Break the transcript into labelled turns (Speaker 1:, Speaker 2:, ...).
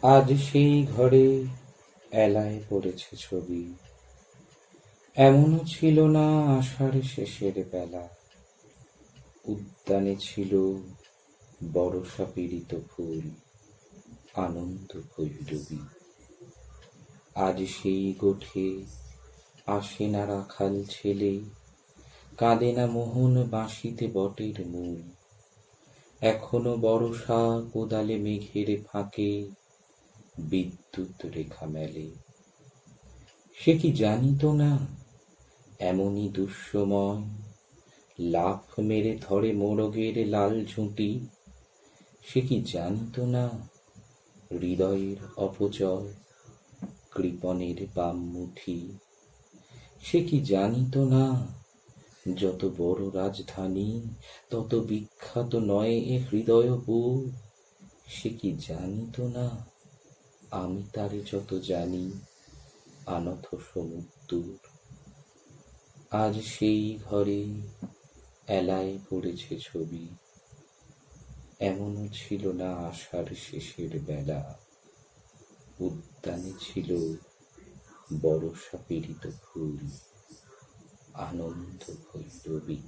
Speaker 1: আজ সেই ঘরে এলায় পড়েছে ছবি। এমনও ছিল না আষাঢ় শেষের বেলা, উদ্যানে ছিল বরষা পীড়িত ফুল, আনন্দ ভৈরবী। আজ সেই গোঠে আসে না রাখাল ছেলে, কাঁদে না মোহন বাঁশিতে বটের মূল। এখনো বরষা কোদালে মেঘের ফাঁকে বিদ্যুৎ রেখা মেলে। সে কি জানিত না এমনই দুঃসময় লাফ মেরে ধরে মোরগের লাল ঝুঁটি। সে কি জানিত না হৃদয়ের অপচয় কৃপণের বাম মুঠি। সে কি জানিত না যত বড় রাজধানী তত বিখ্যাত নয় এ হৃদয়পুর। সে কি জানিত না আমি তারে যত জানি আনথ সমুদ্দূর। আজ সেই ঘরে এলায় পড়েছে ছবি। এমনও ছিল না আষাঢ় শেষের বেলা, উদ্যানে ছিল বরষা পীড়িত ফুল, আনন্দ ভৈরবী।